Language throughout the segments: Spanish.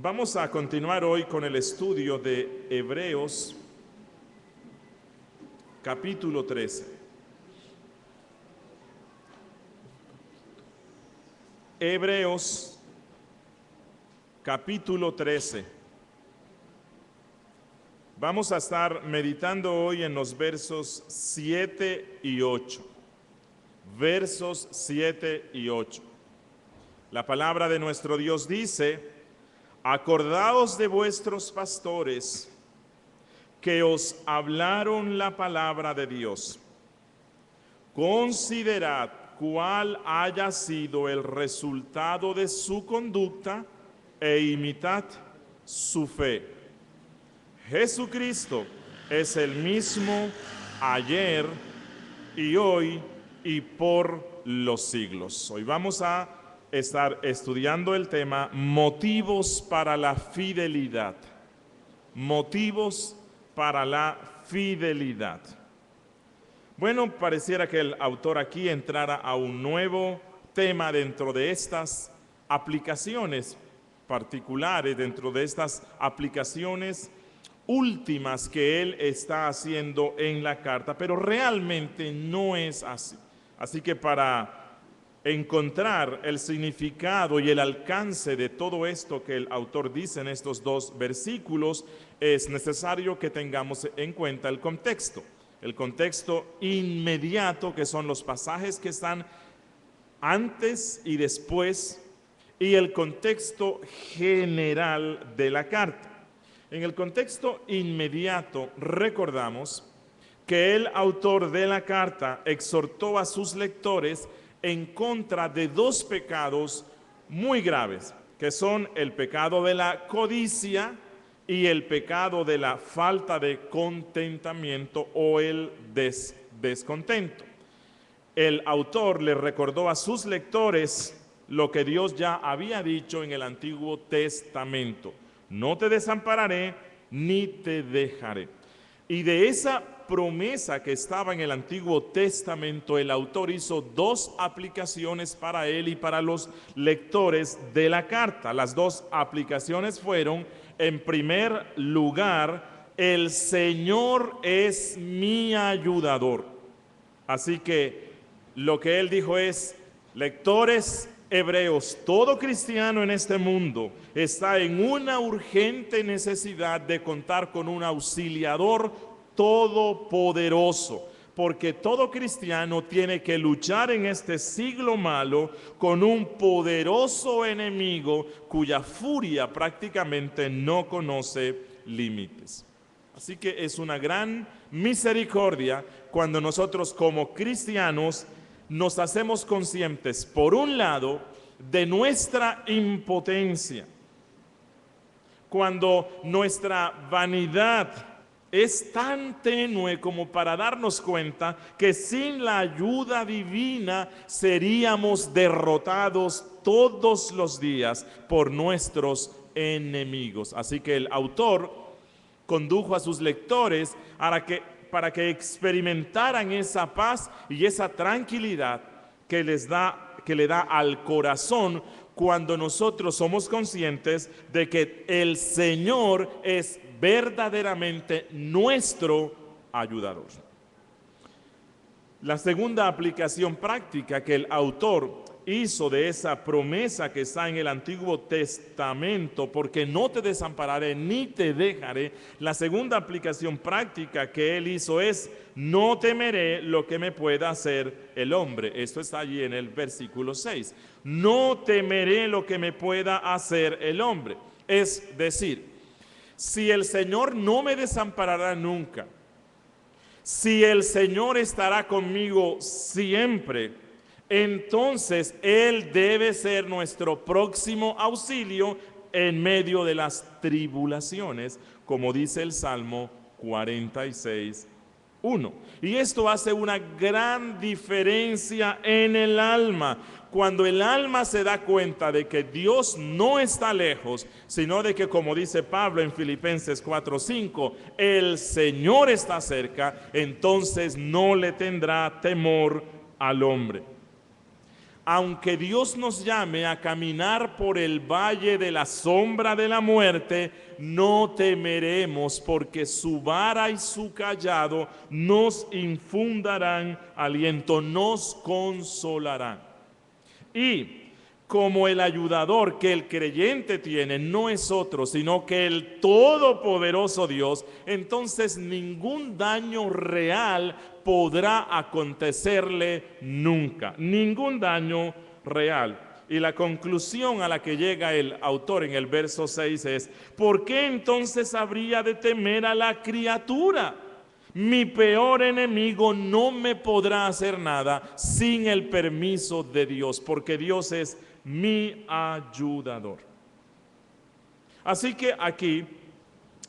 Vamos a continuar hoy con el estudio de Hebreos, capítulo 13. Hebreos, capítulo 13. Vamos a estar meditando hoy en los versos 7 y 8. Versos 7 y 8. La palabra de nuestro Dios dice: acordaos de vuestros pastores que os hablaron la palabra de Dios. Considerad cuál haya sido el resultado de su conducta e imitad su fe. Jesucristo es el mismo ayer y hoy y por los siglos. Hoy vamos a estar estudiando el tema motivos para la fidelidad. Motivos para la fidelidad. Bueno, pareciera que el autor aquí entrara a un nuevo tema dentro de estas aplicaciones particulares, dentro de estas aplicaciones últimas que él está haciendo en la carta, pero realmente no es así. Así que para encontrar el significado y el alcance de todo esto que el autor dice en estos dos versículos, es necesario que tengamos en cuenta el contexto inmediato, que son los pasajes que están antes y después, y el contexto general de la carta. En el contexto inmediato recordamos que el autor de la carta exhortó a sus lectores en contra de dos pecados muy graves, que son el pecado de la codicia y el pecado de la falta de contentamiento o el descontento. El autor le recordó a sus lectores lo que Dios ya había dicho en el Antiguo Testamento: no te desampararé ni te dejaré. Y de esa promesa que estaba en el Antiguo Testamento, el autor hizo dos aplicaciones para él y para los lectores de la carta. Las dos aplicaciones fueron: en primer lugar, el Señor es mi ayudador. Así que lo que él dijo es: lectores hebreos, todo cristiano en este mundo está en una urgente necesidad de contar con un auxiliador todopoderoso, porque todo cristiano tiene que luchar en este siglo malo con un poderoso enemigo cuya furia prácticamente no conoce límites. Así que es una gran misericordia cuando nosotros como cristianos nos hacemos conscientes, por un lado, de nuestra impotencia, cuando nuestra vanidad es tan tenue como para darnos cuenta que sin la ayuda divina seríamos derrotados todos los días por nuestros enemigos. Así que el autor condujo a sus lectores para que experimentaran esa paz y esa tranquilidad que le da al corazón cuando nosotros somos conscientes de que el Señor es verdaderamente nuestro ayudador. La segunda aplicación práctica que el autor hizo de esa promesa que está en el Antiguo Testamento, porque no te desampararé ni te dejaré, la segunda aplicación práctica que él hizo es: no temeré lo que me pueda hacer el hombre. Esto está allí en el versículo 6. No temeré lo que me pueda hacer el hombre. Es decir, si el Señor no me desamparará nunca, si el Señor estará conmigo siempre, entonces Él debe ser nuestro próximo auxilio en medio de las tribulaciones, como dice el Salmo 46:1. Y esto hace una gran diferencia en el alma. Cuando el alma se da cuenta de que Dios no está lejos, sino de que, como dice Pablo en Filipenses 4:5, el Señor está cerca, entonces no le tendrá temor al hombre. Aunque Dios nos llame a caminar por el valle de la sombra de la muerte, no temeremos, porque su vara y su cayado nos infundarán aliento, nos consolarán. Y como el ayudador que el creyente tiene no es otro, sino que el todopoderoso Dios, entonces ningún daño real podrá acontecerle nunca, ningún daño real. Y la conclusión a la que llega el autor en el verso 6 es: ¿por qué entonces habría de temer a la criatura? Mi peor enemigo no me podrá hacer nada sin el permiso de Dios, porque Dios es mi ayudador. Así que aquí,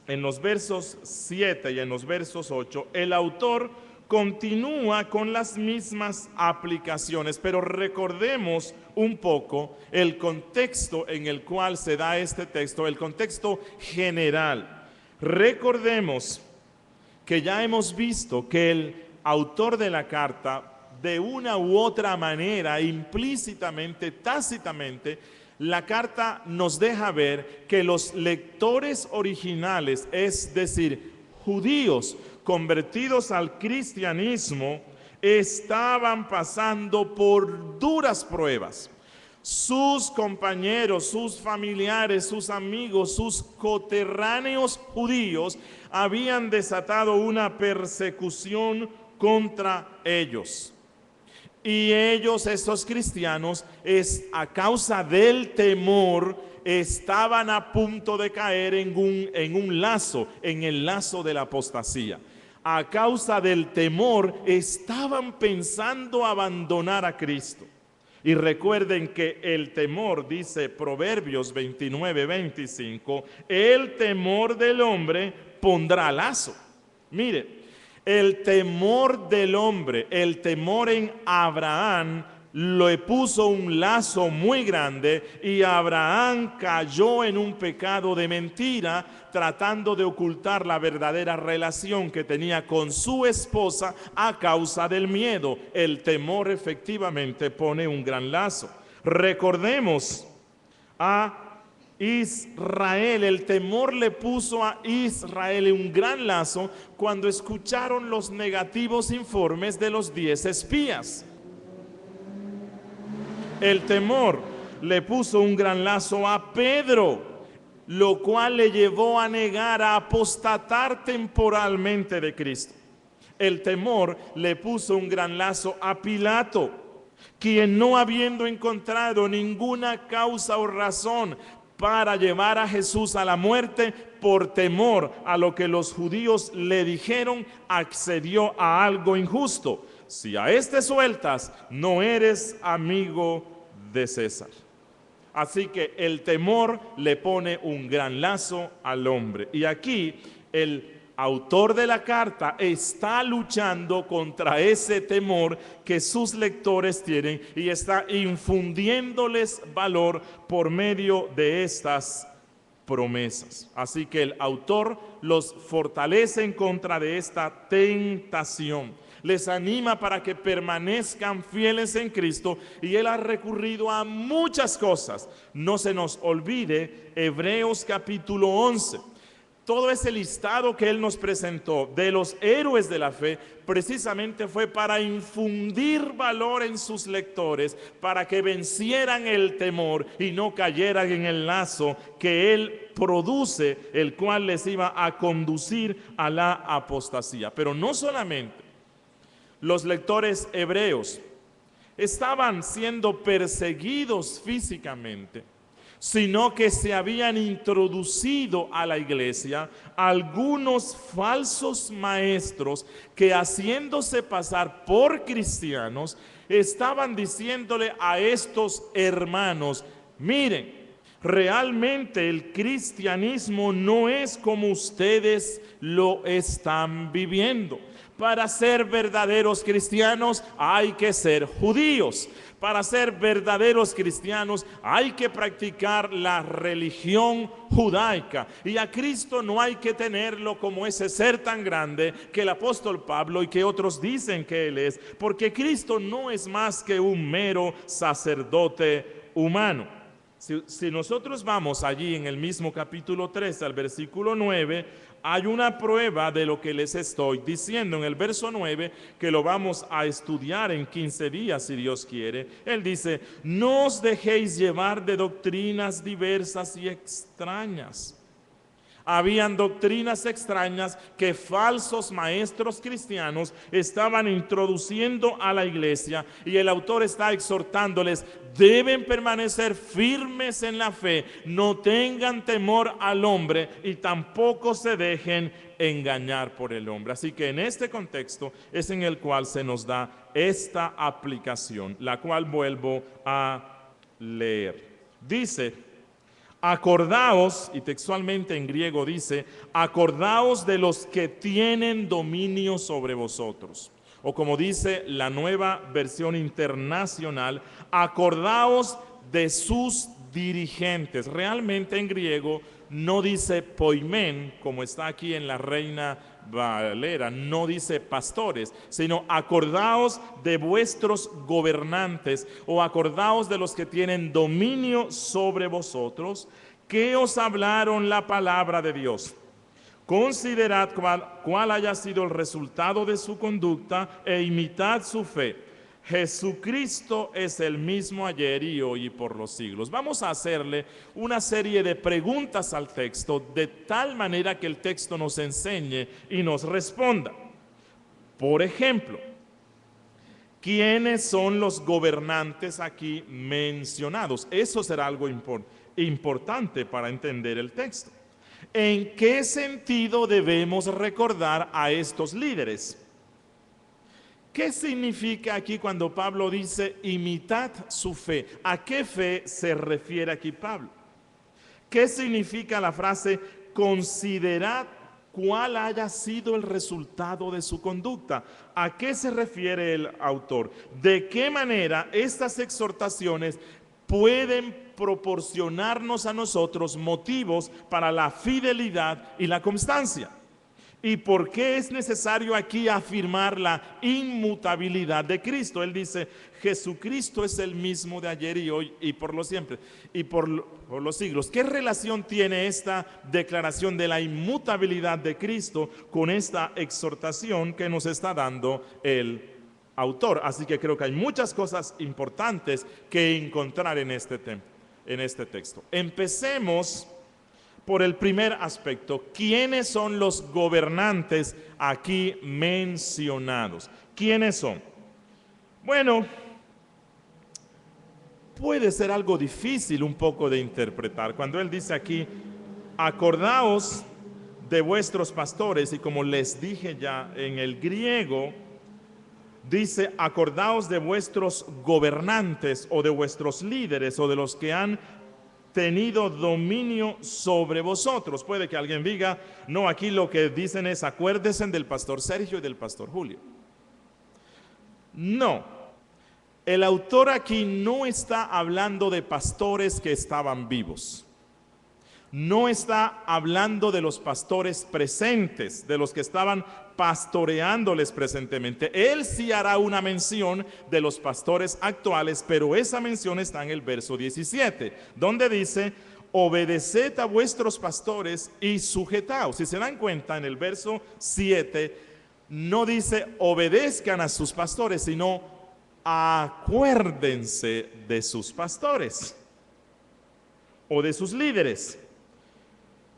en los versos 7 y en los versos 8, el autor continúa con las mismas aplicaciones, pero recordemos un poco el contexto en el cual se da este texto, el contexto general. Recordemos que ya hemos visto que el autor de la carta, de una u otra manera, implícitamente, tácitamente, la carta nos deja ver que los lectores originales, es decir, judíos convertidos al cristianismo, estaban pasando por duras pruebas. Sus compañeros, sus familiares, sus amigos, sus coterráneos judíos habían desatado una persecución contra ellos. Y ellos, estos cristianos, a causa del temor, estaban a punto de caer en un lazo, en el lazo de la apostasía. A causa del temor, estaban pensando abandonar a Cristo. Y recuerden que el temor, dice Proverbios 29:25, el temor del hombre pondrá lazo. Mire, el temor del hombre, el temor en Abraham, le puso un lazo muy grande y Abraham cayó en un pecado de mentira, tratando de ocultar la verdadera relación que tenía con su esposa a causa del miedo. El temor efectivamente pone un gran lazo. Recordemos a Israel, el temor le puso a Israel un gran lazo cuando escucharon los negativos informes de los 10 espías. El temor le puso un gran lazo a Pedro, lo cual le llevó a negar, a apostatar temporalmente de Cristo. El temor le puso un gran lazo a Pilato, quien, no habiendo encontrado ninguna causa o razón para llevar a Jesús a la muerte, por temor a lo que los judíos le dijeron, accedió a algo injusto. Si a este sueltas, no eres amigo de César. Así que el temor le pone un gran lazo al hombre. Y aquí el autor de la carta está luchando contra ese temor que sus lectores tienen y está infundiéndoles valor por medio de estas promesas. Así que el autor los fortalece en contra de esta tentación. Les anima para que permanezcan fieles en Cristo, y él ha recurrido a muchas cosas. No se nos olvide Hebreos capítulo 11. Todo ese listado que él nos presentó de los héroes de la fe precisamente fue para infundir valor en sus lectores, para que vencieran el temor y no cayeran en el lazo que él produce, el cual les iba a conducir a la apostasía. Pero no solamente los lectores hebreos estaban siendo perseguidos físicamente, sino que se habían introducido a la iglesia algunos falsos maestros que, haciéndose pasar por cristianos, estaban diciéndole a estos hermanos: miren, Realmente el cristianismo no es como ustedes lo están viviendo. Para ser verdaderos cristianos hay que ser judíos. Para ser verdaderos cristianos hay que practicar la religión judaica. Y a Cristo no hay que tenerlo como ese ser tan grande que el apóstol Pablo y que otros dicen que Él es. Porque Cristo no es más que un mero sacerdote humano. Si nosotros vamos allí en el mismo capítulo 13 al versículo 9, hay una prueba de lo que les estoy diciendo. En el verso 9, que lo vamos a estudiar en 15 días, si Dios quiere, Él dice: no os dejéis llevar de doctrinas diversas y extrañas. Habían doctrinas extrañas que falsos maestros cristianos estaban introduciendo a la iglesia, y el autor está exhortándoles: deben permanecer firmes en la fe, no tengan temor al hombre y tampoco se dejen engañar por el hombre. Así que en este contexto es en el cual se nos da esta aplicación, la cual vuelvo a leer. Dice: acordaos, y textualmente en griego dice: acordaos de los que tienen dominio sobre vosotros. O como dice la Nueva Versión Internacional: acordaos de sus dirigentes. Realmente en griego no dice poimen, como está aquí en la Reina Valera, no dice pastores, sino acordaos de vuestros gobernantes, o acordaos de los que tienen dominio sobre vosotros, que os hablaron la palabra de Dios. Considerad cuál haya sido el resultado de su conducta e imitad su fe. Jesucristo es el mismo ayer y hoy y por los siglos. Vamos a hacerle una serie de preguntas al texto, de tal manera que el texto nos enseñe y nos responda. Por ejemplo, ¿quiénes son los gobernantes aquí mencionados? Eso será algo importante para entender el texto. ¿En qué sentido debemos recordar a estos líderes? ¿Qué significa aquí cuando Pablo dice imitad su fe? ¿A qué fe se refiere aquí Pablo? ¿Qué significa la frase considerad cuál haya sido el resultado de su conducta? ¿A qué se refiere el autor? ¿De qué manera estas exhortaciones pueden proporcionarnos a nosotros motivos para la fidelidad y la constancia? ¿Y por qué es necesario aquí afirmar la inmutabilidad de Cristo? Él dice: Jesucristo es el mismo de ayer y hoy y por los siempre y por los siglos. ¿Qué relación tiene esta declaración de la inmutabilidad de Cristo con esta exhortación que nos está dando el autor? Así que creo que hay muchas cosas importantes que encontrar en este texto. Empecemos por el primer aspecto. ¿Quiénes son los gobernantes aquí mencionados? ¿Quiénes son? Bueno, puede ser algo difícil un poco de interpretar. Cuando él dice aquí, acordaos de vuestros pastores, y como les dije ya en el griego, dice acordaos de vuestros gobernantes o de vuestros líderes o de los que han tenido dominio sobre vosotros. Puede que alguien diga, no, aquí lo que dicen es acuérdense del pastor Sergio y del pastor Julio. No, el autor aquí no está hablando de pastores que estaban vivos. No está hablando de los pastores presentes, de los que estaban pastoreándoles presentemente. Él sí hará una mención de los pastores actuales, pero esa mención está en el verso 17, donde dice, obedeced a vuestros pastores y sujetaos. Si se dan cuenta, en el verso 7 no dice obedezcan a sus pastores, sino acuérdense de sus pastores o de sus líderes.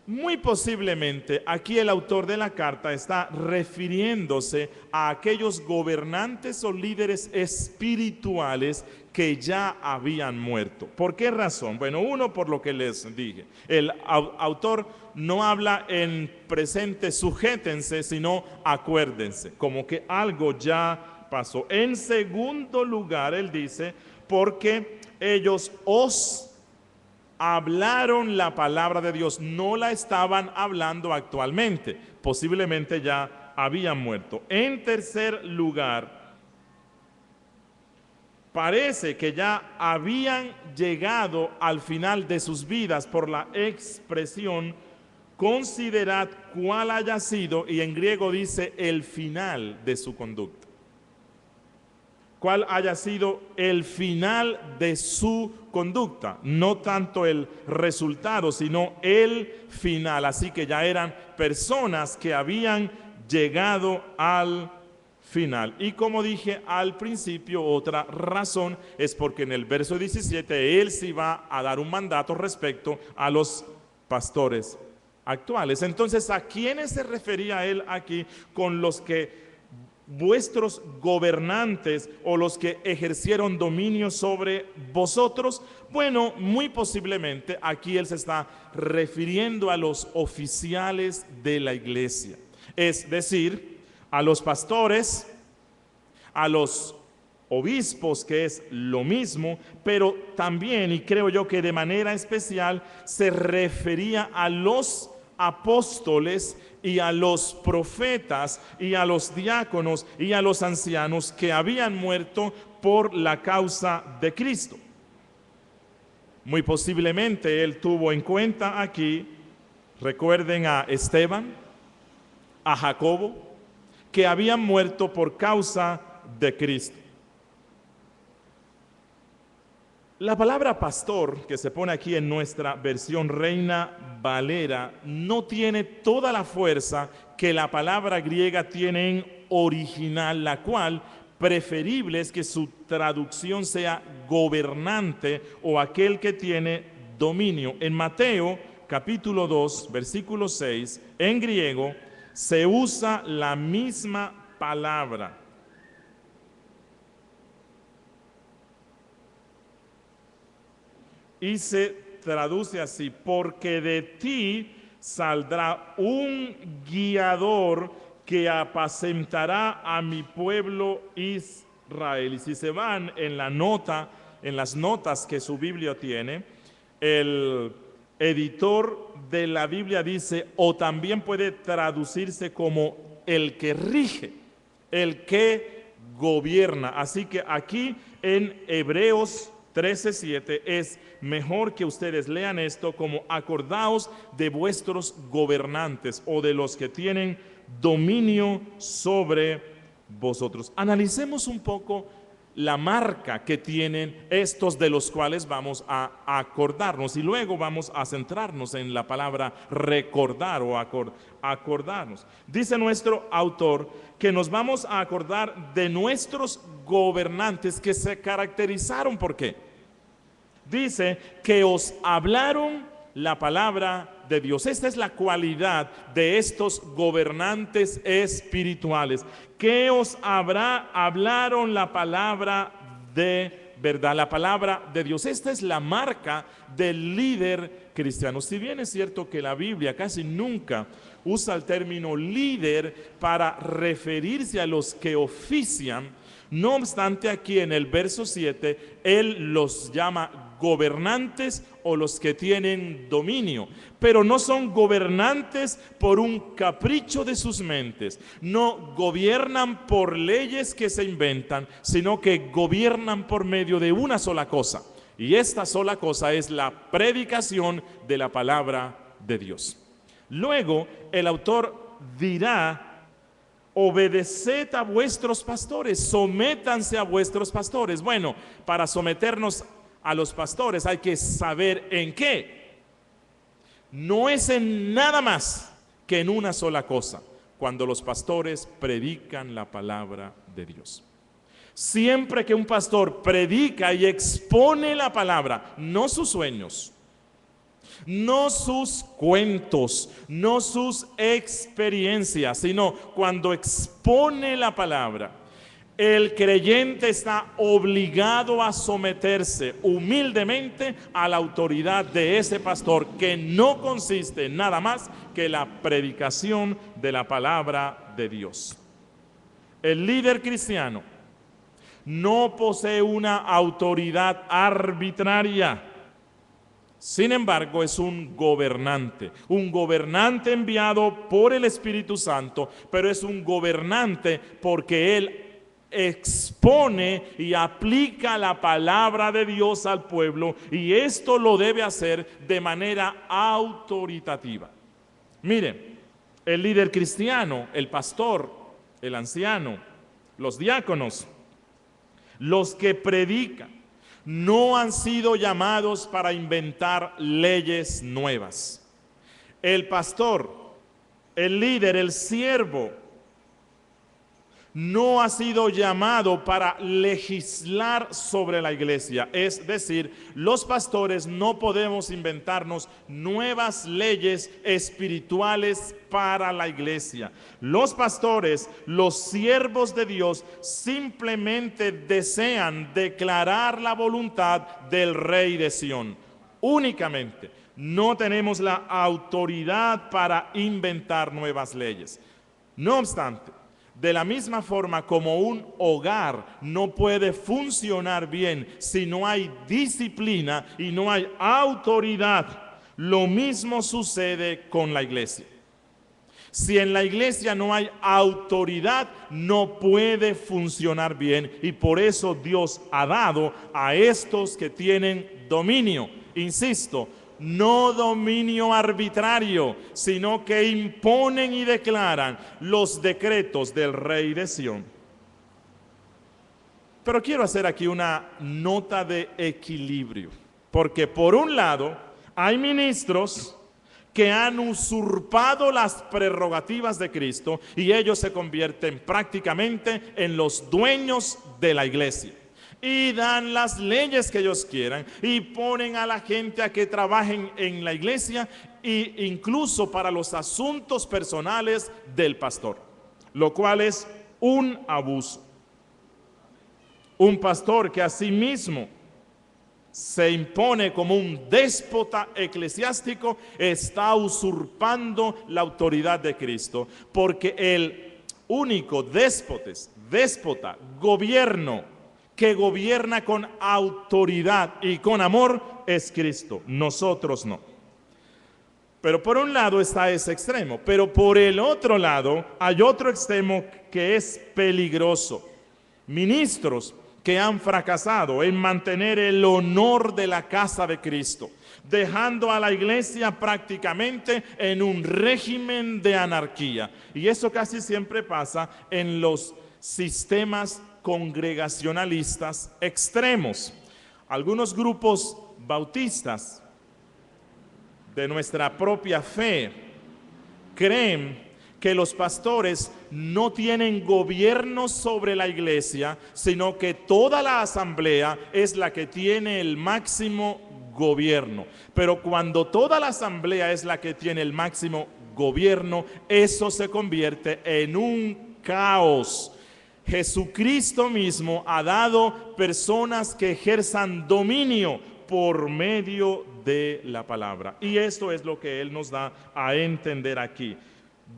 Muy posiblemente aquí el autor de la carta está refiriéndose a aquellos gobernantes o líderes espirituales que ya habían muerto. ¿Por qué razón? Bueno, uno, por lo que les dije. El autor no habla en presente sujétense, sino acuérdense, como que algo ya pasó. En segundo lugar, él dice, porque ellos os hablaron la palabra de Dios, no la estaban hablando actualmente, posiblemente ya habían muerto. En tercer lugar, parece que ya habían llegado al final de sus vidas por la expresión considerad cuál haya sido, y en griego dice el final de su conducta. Cuál haya sido el final de su conducta, no tanto el resultado, sino el final. Así que ya eran personas que habían llegado al final. Y como dije al principio, otra razón es porque en el verso 17 él sí va a dar un mandato respecto a los pastores actuales. Entonces, ¿a quiénes se refería él aquí con los que vuestros gobernantes o los que ejercieron dominio sobre vosotros? Bueno, muy posiblemente aquí él se está refiriendo a los oficiales de la iglesia, es decir, a los pastores, a los obispos, que es lo mismo, pero también, y creo yo que de manera especial, se refería a los apóstoles y a los profetas y a los diáconos y a los ancianos que habían muerto por la causa de Cristo. Muy posiblemente él tuvo en cuenta aquí, recuerden a Esteban, a Jacobo, que habían muerto por causa de Cristo. La palabra pastor, que se pone aquí en nuestra versión Reina Valera, no tiene toda la fuerza que la palabra griega tiene en original, la cual preferible es que su traducción sea gobernante o aquel que tiene dominio. En Mateo capítulo 2, versículo 6, en griego, se usa la misma palabra. Y se traduce así: porque de ti saldrá un guiador que apacentará a mi pueblo Israel. Y si se van en la nota, en las notas que su Biblia tiene, el editor de la Biblia dice, o también puede traducirse como el que rige, el que gobierna. Así que aquí en Hebreos 13:7 es mejor que ustedes lean esto como acordaos de vuestros gobernantes o de los que tienen dominio sobre vosotros. Analicemos un poco la marca que tienen estos de los cuales vamos a acordarnos, y luego vamos a centrarnos en la palabra recordar o acordarnos. Dice nuestro autor que nos vamos a acordar de nuestros gobernantes que se caracterizaron. ¿Por qué? Dice que os hablaron la palabra de Dios. Esta es la cualidad de estos gobernantes espirituales, que os hablaron la palabra de verdad, la palabra de Dios. Esta es la marca del líder cristiano. Si bien es cierto que la Biblia casi nunca usa el término líder para referirse a los que ofician, no obstante aquí en el verso 7 él los llama gobernantes o los que tienen dominio, pero no son gobernantes por un capricho de sus mentes, no gobiernan por leyes que se inventan, sino que gobiernan por medio de una sola cosa, y esta sola cosa es la predicación de la palabra de Dios. Luego el autor dirá: obedeced a vuestros pastores, sométanse a vuestros pastores. Bueno, para someternos a los pastores hay que saber en qué. No es en nada más que en una sola cosa, cuando los pastores predican la palabra de Dios. Siempre que un pastor predica y expone la palabra, no sus sueños, no sus cuentos, no sus experiencias, sino cuando expone la palabra, el creyente está obligado a someterse humildemente a la autoridad de ese pastor, que no consiste en nada más que la predicación de la palabra de Dios. El líder cristiano no posee una autoridad arbitraria, Sin embargo, es un gobernante enviado por el Espíritu Santo, pero es un gobernante porque él expone y aplica la palabra de Dios al pueblo, y esto lo debe hacer de manera autoritativa. Miren, el líder cristiano, el pastor, el anciano, los diáconos, los que predican, no han sido llamados para inventar leyes nuevas. El pastor, el líder, el siervo, no ha sido llamado para legislar sobre la iglesia. Es decir, los pastores no podemos inventarnos nuevas leyes espirituales para la iglesia. Los pastores, los siervos de Dios, simplemente desean declarar la voluntad del Rey de Sión. Únicamente. No tenemos la autoridad para inventar nuevas leyes. No obstante, de la misma forma como un hogar no puede funcionar bien si no hay disciplina y no hay autoridad, lo mismo sucede con la iglesia. Si en la iglesia no hay autoridad, no puede funcionar bien, y por eso Dios ha dado a estos que tienen dominio. Insisto, no dominio arbitrario, sino que imponen y declaran los decretos del Rey de Sión. Pero quiero hacer aquí una nota de equilibrio, porque por un lado hay ministros que han usurpado las prerrogativas de Cristo y ellos se convierten prácticamente en los dueños de la iglesia. Y dan las leyes que ellos quieran y ponen a la gente a que trabajen en la iglesia e incluso para los asuntos personales del pastor, lo cual es un abuso. Un pastor que a sí mismo se impone como un déspota eclesiástico está usurpando la autoridad de Cristo, porque el único déspota, gobierno que gobierna con autoridad y con amor es Cristo, nosotros no. Pero por un lado está ese extremo, pero por el otro lado hay otro extremo que es peligroso. Ministros que han fracasado en mantener el honor de la casa de Cristo, dejando a la iglesia prácticamente en un régimen de anarquía. Y eso casi siempre pasa en los sistemas congregacionalistas extremos. Algunos grupos bautistas de nuestra propia fe creen que los pastores no tienen gobierno sobre la iglesia, sino que toda la asamblea es la que tiene el máximo gobierno. Pero cuando toda la asamblea es la que tiene el máximo gobierno, eso se convierte en un caos. Jesucristo mismo ha dado personas que ejerzan dominio por medio de la palabra. Y esto es lo que Él nos da a entender aquí.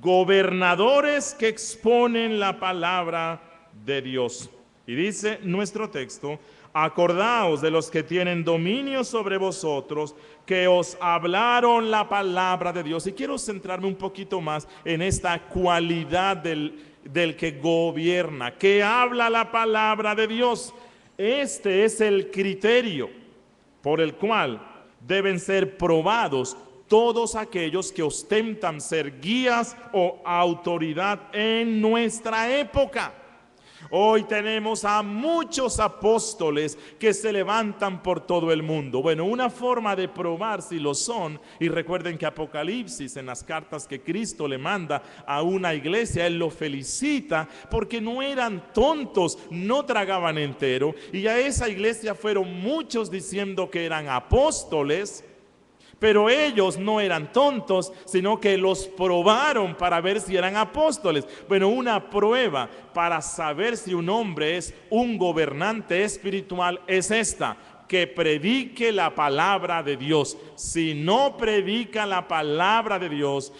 Gobernadores que exponen la palabra de Dios. Y dice nuestro texto: acordaos de los que tienen dominio sobre vosotros, que os hablaron la palabra de Dios. Y quiero centrarme un poquito más en esta cualidad del que gobierna, que habla la palabra de Dios. Este es el criterio por el cual deben ser probados todos aquellos que ostentan ser guías o autoridad en nuestra época. Hoy tenemos a muchos apóstoles que se levantan por todo el mundo. Bueno, una forma de probar si lo son, y recuerden que Apocalipsis, en las cartas que Cristo le manda a una iglesia, Él lo felicita porque no eran tontos, no tragaban entero, y a esa iglesia fueron muchos diciendo que eran apóstoles. Pero ellos no eran tontos, sino que los probaron para ver si eran apóstoles. Bueno, una prueba para saber si un hombre es un gobernante espiritual es esta: que predique la palabra de Dios. Si no predica la palabra de Dios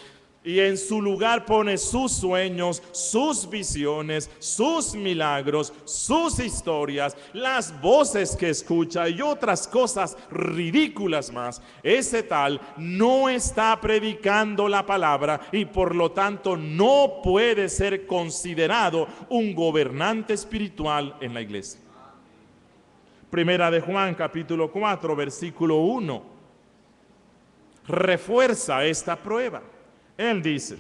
y en su lugar pone sus sueños, sus visiones, sus milagros, sus historias, las voces que escucha y otras cosas ridículas más, ese tal no está predicando la palabra y por lo tanto no puede ser considerado un gobernante espiritual en la iglesia. Primera de Juan, capítulo 4, versículo 1, refuerza esta prueba. Él dice: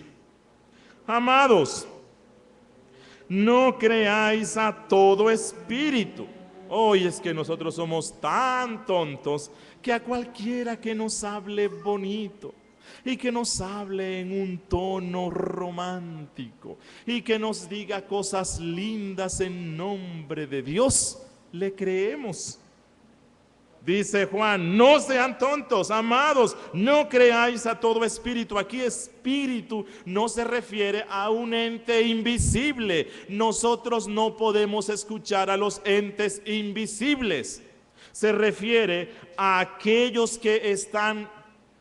amados, no creáis a todo espíritu. Hoy es que nosotros somos tan tontos que a cualquiera que nos hable bonito y que nos hable en un tono romántico y que nos diga cosas lindas en nombre de Dios, le creemos. Dice Juan: no sean tontos, amados, no creáis a todo espíritu. Aquí espíritu no se refiere a un ente invisible. Nosotros no podemos escuchar a los entes invisibles. Se refiere a aquellos que están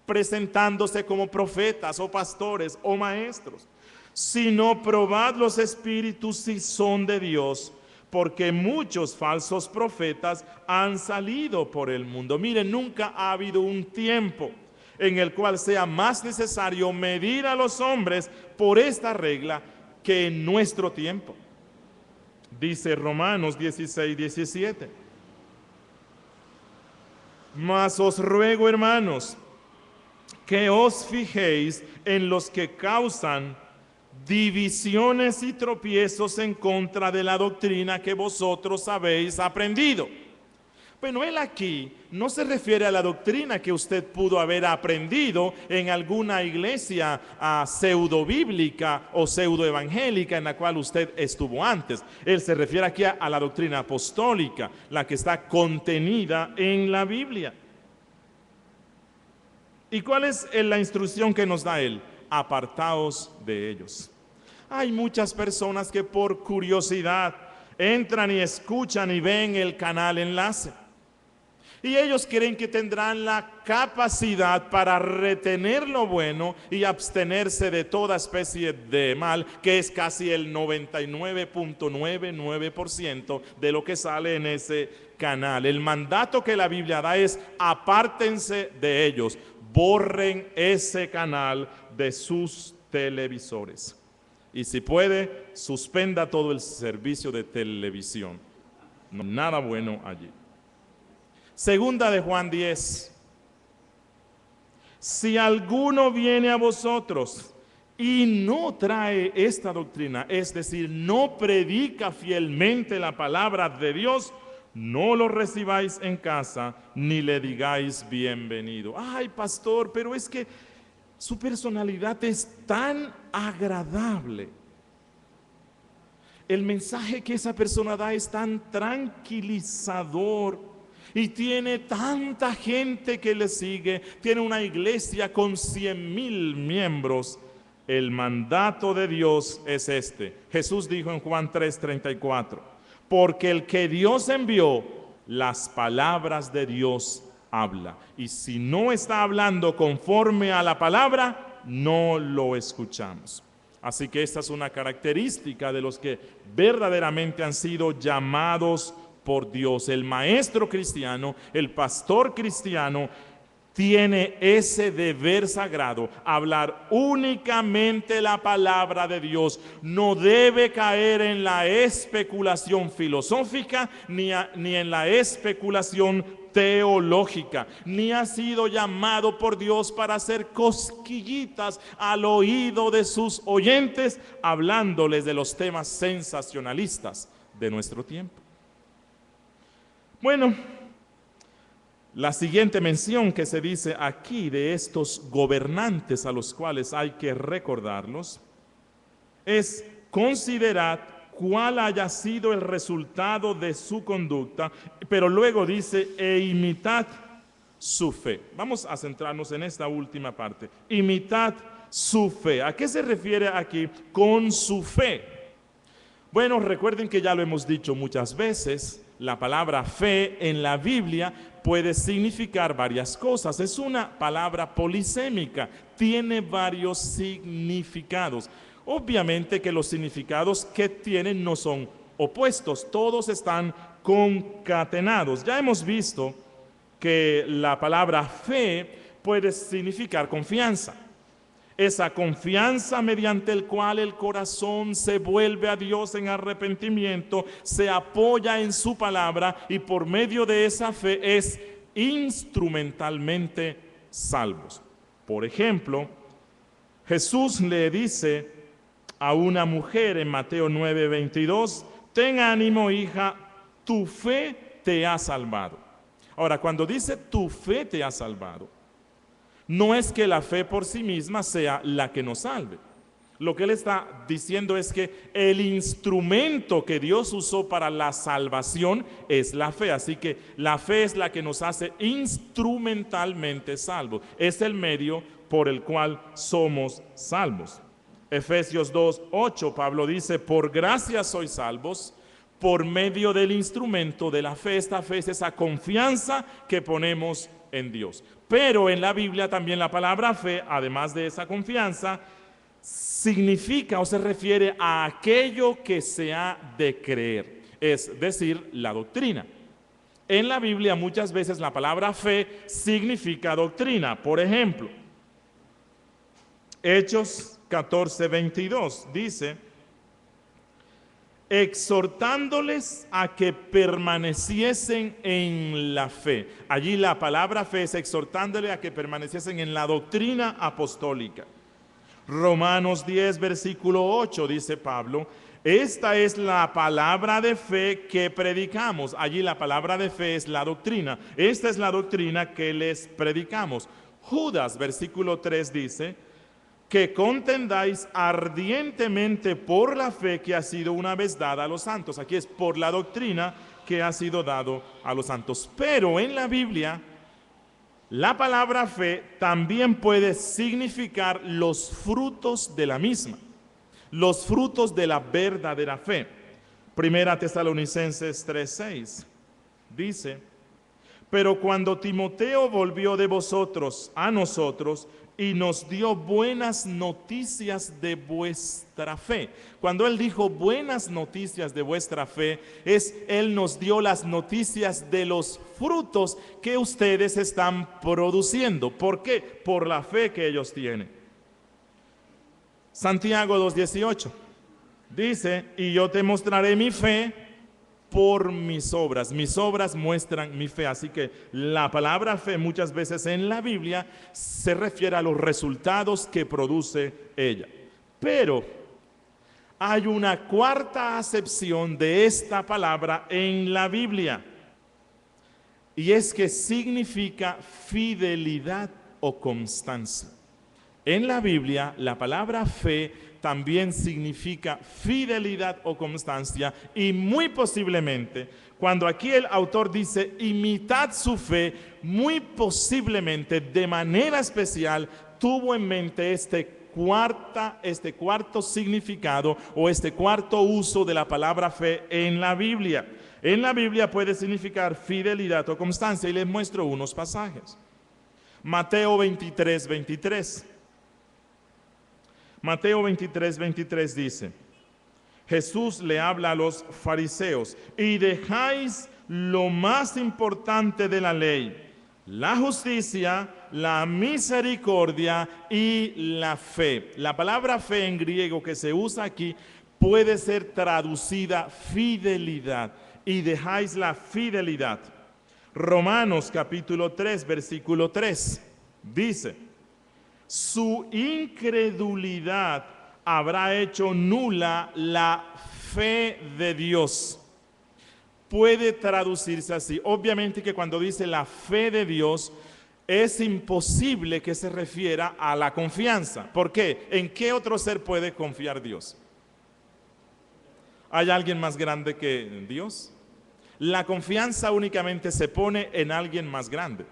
presentándose como profetas o pastores o maestros. Sino probad los espíritus si son de Dios, porque muchos falsos profetas han salido por el mundo. Miren, nunca ha habido un tiempo en el cual sea más necesario medir a los hombres por esta regla que en nuestro tiempo. Dice Romanos 16, 17. Mas os ruego, hermanos, que os fijéis en los que causan divisiones y tropiezos en contra de la doctrina que vosotros habéis aprendido. Bueno, él aquí no se refiere a la doctrina que usted pudo haber aprendido en alguna iglesia pseudo bíblica o pseudo evangélica en la cual usted estuvo antes. Él se refiere aquí a la doctrina apostólica, la que está contenida en la Biblia. ¿Y cuál es la instrucción que nos da él? Apartaos de ellos. Hay muchas personas que por curiosidad entran y escuchan y ven el canal Enlace. Y ellos creen que tendrán la capacidad para retener lo bueno y abstenerse de toda especie de mal, que es casi el 99.99% de lo que sale en ese canal. El mandato que la Biblia da es: apártense de ellos, borren ese canal de sus televisores. Y si puede, suspenda todo el servicio de televisión. No, nada bueno allí. Segunda de Juan 10. Si alguno viene a vosotros y no trae esta doctrina, es decir, no predica fielmente la palabra de Dios, no lo recibáis en casa, ni le digáis bienvenido. Ay, pastor, pero es que su personalidad es tan agradable. El mensaje que esa persona da es tan tranquilizador y tiene tanta gente que le sigue. Tiene una iglesia con 100,000 miembros. El mandato de Dios es este. Jesús dijo en Juan 3:34, porque el que Dios envió, las palabras de Dios habla. Y si no está hablando conforme a la palabra, no lo escuchamos. Así que esta es una característica de los que verdaderamente han sido llamados por Dios. El maestro cristiano, el pastor cristiano, tiene ese deber sagrado, hablar únicamente la palabra de Dios. No debe caer en la especulación filosófica ni en la especulación teológica, ni ha sido llamado por Dios para hacer cosquillitas al oído de sus oyentes, hablándoles de los temas sensacionalistas de nuestro tiempo. Bueno, la siguiente mención que se dice aquí de estos gobernantes a los cuales hay que recordarlos es: considerad cuál haya sido el resultado de su conducta, pero luego dice: e imitad su fe. Vamos a centrarnos en esta última parte. Imitad su fe. ¿A qué se refiere aquí con su fe? Bueno, recuerden que ya lo hemos dicho muchas veces, la palabra fe en la Biblia puede significar varias cosas. Es una palabra polisémica, tiene varios significados. Obviamente que los significados que tienen no son opuestos, todos están concatenados. Ya hemos visto que la palabra fe puede significar confianza. Esa confianza mediante el cual el corazón se vuelve a Dios en arrepentimiento, se apoya en su palabra y por medio de esa fe es instrumentalmente salvos. Por ejemplo, Jesús le dice a una mujer en Mateo 9:22, ten ánimo, hija, tu fe te ha salvado. Ahora, cuando dice tu fe te ha salvado, no es que la fe por sí misma sea la que nos salve. Lo que él está diciendo es que el instrumento que Dios usó para la salvación es la fe. Así que la fe es la que nos hace instrumentalmente salvos. Es el medio por el cual somos salvos. Efesios 2:8, Pablo dice, por gracia sois salvos por medio del instrumento de la fe. Esta fe es esa confianza que ponemos en Dios. Pero en la Biblia también la palabra fe, además de esa confianza, significa o se refiere a aquello que se ha de creer, es decir, la doctrina. En la Biblia muchas veces la palabra fe significa doctrina. Por ejemplo, Hechos 14:22 dice, exhortándoles a que permaneciesen en la fe. Allí la palabra fe es exhortándoles a que permaneciesen en la doctrina apostólica. Romanos 10, versículo 8, dice Pablo, esta es la palabra de fe que predicamos. Allí la palabra de fe es la doctrina. Esta es la doctrina que les predicamos. Judas, versículo 3, dice, que contendáis ardientemente por la fe que ha sido una vez dada a los santos. Aquí es por la doctrina que ha sido dado a los santos. Pero en la Biblia, la palabra fe también puede significar los frutos de la misma, los frutos de la verdadera fe. Primera Tesalonicenses 3:6 dice, pero cuando Timoteo volvió de vosotros a nosotros, y nos dio buenas noticias de vuestra fe. Cuando él dijo buenas noticias de vuestra fe, él nos dio las noticias de los frutos que ustedes están produciendo. ¿Por qué? Por la fe que ellos tienen. Santiago 2:18 dice, y yo te mostraré mi fe por mis obras muestran mi fe. Así que la palabra fe muchas veces en la Biblia se refiere a los resultados que produce ella. Pero hay una cuarta acepción de esta palabra en la Biblia, y es que significa fidelidad o constancia. En la Biblia la palabra fe también significa fidelidad o constancia, y muy posiblemente, cuando aquí el autor dice imitad su fe, muy posiblemente de manera especial tuvo en mente este cuarto significado o este cuarto uso de la palabra fe en la Biblia. En la Biblia puede significar fidelidad o constancia, y les muestro unos pasajes. Mateo 23:23. Mateo 23:23 dice, Jesús le habla a los fariseos, y dejáis lo más importante de la ley, la justicia, la misericordia y la fe. La palabra fe en griego que se usa aquí puede ser traducida fidelidad, y dejáis la fidelidad. Romanos capítulo 3, versículo 3 dice, su incredulidad habrá hecho nula la fe de Dios. Puede traducirse así. Obviamente que cuando dice la fe de Dios, es imposible que se refiera a la confianza. ¿Por qué? ¿En qué otro ser puede confiar Dios? ¿Hay alguien más grande que Dios? La confianza únicamente se pone en alguien más grande.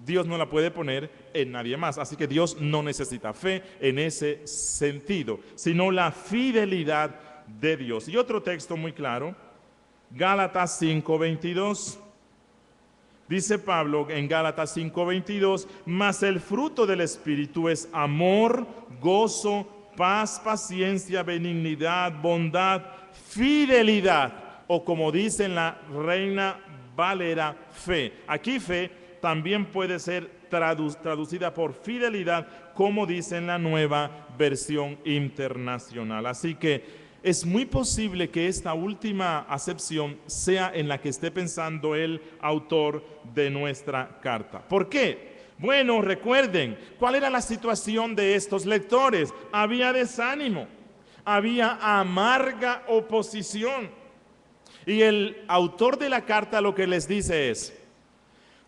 Dios no la puede poner en nadie más. Así que Dios no necesita fe en ese sentido, sino la fidelidad de Dios. Y otro texto muy claro, Gálatas 5:22. Dice Pablo en Gálatas 5:22, mas el fruto del Espíritu es amor, gozo, paz, paciencia, benignidad, bondad, fidelidad, o como dice en la Reina Valera, fe. Aquí fe también puede ser traducida por fidelidad, como dice en la Nueva Versión Internacional. Así que es muy posible que esta última acepción sea en la que esté pensando el autor de nuestra carta. ¿Por qué? Bueno, recuerden, ¿cuál era la situación de estos lectores? Había desánimo, había amarga oposición. Y el autor de la carta lo que les dice es: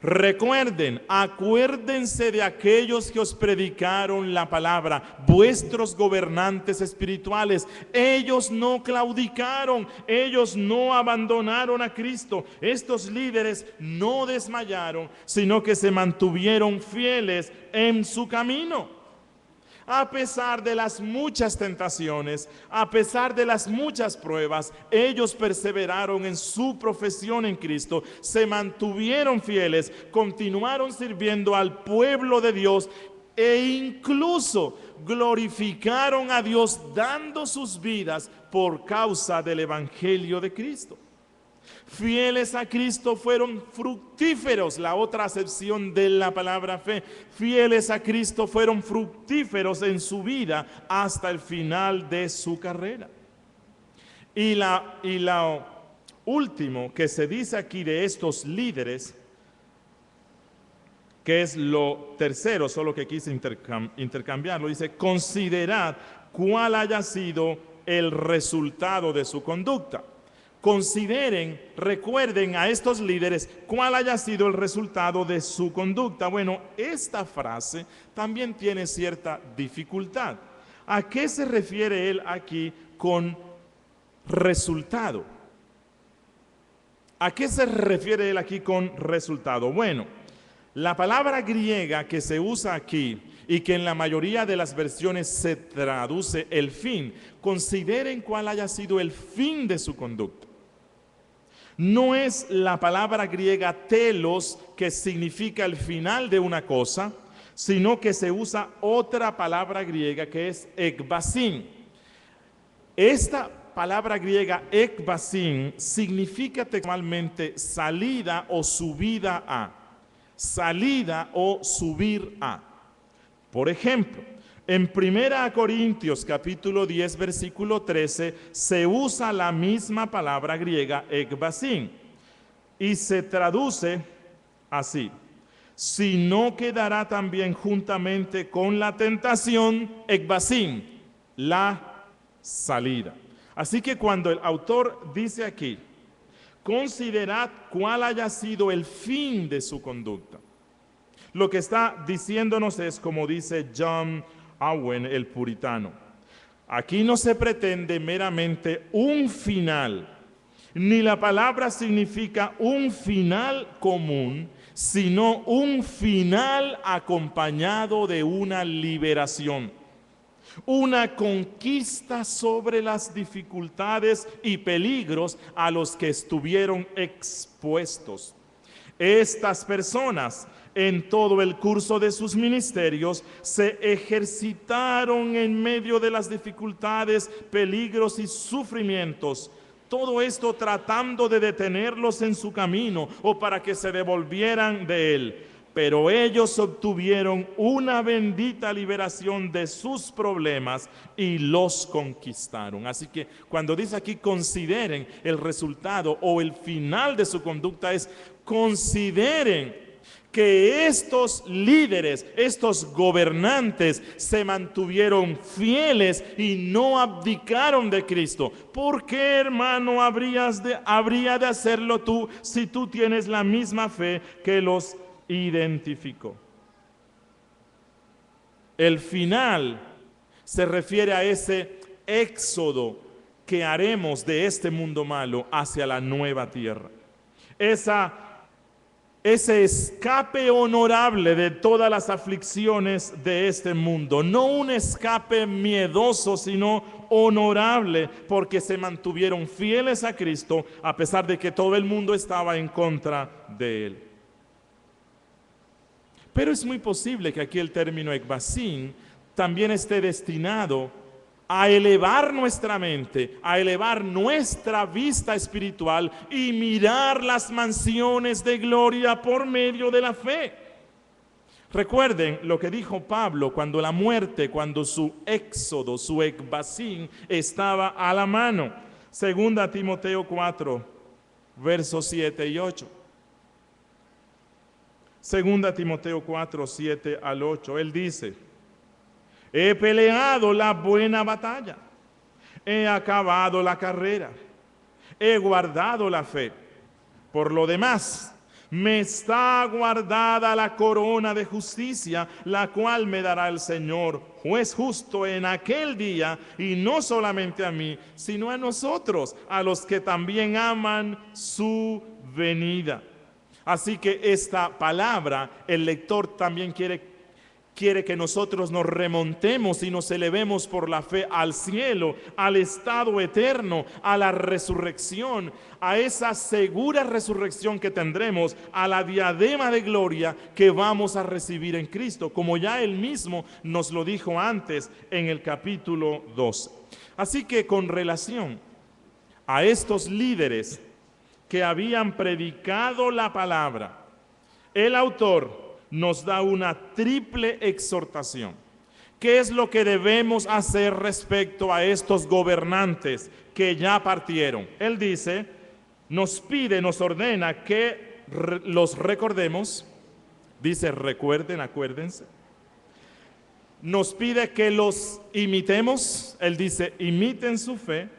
recuerden, acuérdense de aquellos que os predicaron la palabra, vuestros gobernantes espirituales. Ellos no claudicaron, ellos no abandonaron a Cristo. Estos líderes no desmayaron, sino que se mantuvieron fieles en su camino. A pesar de las muchas tentaciones, a pesar de las muchas pruebas, ellos perseveraron en su profesión en Cristo, se mantuvieron fieles, continuaron sirviendo al pueblo de Dios e incluso glorificaron a Dios dando sus vidas por causa del Evangelio de Cristo. Fieles a Cristo fueron fructíferos, la otra acepción de la palabra fe. Fieles a Cristo fueron fructíferos en su vida hasta el final de su carrera. Y lo último que se dice aquí de estos líderes, que es lo tercero, solo que quise intercambiarlo, dice: considerad cuál haya sido el resultado de su conducta. Consideren, recuerden a estos líderes cuál haya sido el resultado de su conducta. Bueno, esta frase también tiene cierta dificultad. ¿A qué se refiere él aquí con resultado? ¿A qué se refiere él aquí con resultado? Bueno, la palabra griega que se usa aquí y que en la mayoría de las versiones se traduce el fin, consideren cuál haya sido el fin de su conducta. No es la palabra griega telos, que significa el final de una cosa, sino que se usa otra palabra griega que es ekbasin. Esta palabra griega ekbasin significa textualmente salida o subida a. Salida o subir a. Por ejemplo, en 1 Corintios capítulo 10 versículo 13 se usa la misma palabra griega ekbasin y se traduce así: si no quedará también juntamente con la tentación, ekbasin, la salida. Así que cuando el autor dice aquí, considerad cuál haya sido el fin de su conducta, lo que está diciéndonos es, como dice John Owen, el puritano, aquí no se pretende meramente un final, ni la palabra significa un final común, sino un final acompañado de una liberación, una conquista sobre las dificultades y peligros a los que estuvieron expuestos. Estas personas, en todo el curso de sus ministerios, se ejercitaron en medio de las dificultades, peligros y sufrimientos. Todo esto tratando de detenerlos en su camino o para que se devolvieran de él. Pero ellos obtuvieron una bendita liberación de sus problemas y los conquistaron. Así que cuando dice aquí consideren el resultado o el final de su conducta, es consideren que estos líderes, estos gobernantes se mantuvieron fieles y no abdicaron de Cristo. ¿Por qué, hermano, habría de hacerlo tú si tú tienes la misma fe que los identificó? El final se refiere a ese éxodo que haremos de este mundo malo hacia la nueva tierra. ese escape honorable de todas las aflicciones de este mundo. No un escape miedoso, sino honorable, porque se mantuvieron fieles a Cristo a pesar de que todo el mundo estaba en contra de Él. Pero es muy posible que aquí el término ekbasín también esté destinado a elevar nuestra mente, a elevar nuestra vista espiritual y mirar las mansiones de gloria por medio de la fe. Recuerden lo que dijo Pablo cuando la muerte, cuando su éxodo, su ekbasín estaba a la mano. Segunda Timoteo 4, versos 7 y 8. Segunda Timoteo 4, 7 al 8. Él dice: he peleado la buena batalla, he acabado la carrera, he guardado la fe. Por lo demás, me está guardada la corona de justicia, la cual me dará el Señor, juez justo, en aquel día, y no solamente a mí, sino a nosotros, a los que también aman su venida. Así que esta palabra, el lector también quiere que nosotros nos remontemos y nos elevemos por la fe al cielo, al estado eterno, a la resurrección, a esa segura resurrección que tendremos, a la diadema de gloria que vamos a recibir en Cristo, como ya Él mismo nos lo dijo antes en el capítulo 12. Así que con relación a estos líderes que habían predicado la palabra, el autor nos da una triple exhortación. ¿Qué es lo que debemos hacer respecto a estos gobernantes que ya partieron? Él dice, nos pide, nos ordena que los recordemos. Dice, recuerden, acuérdense. Nos pide que los imitemos. Él dice, imiten su fe.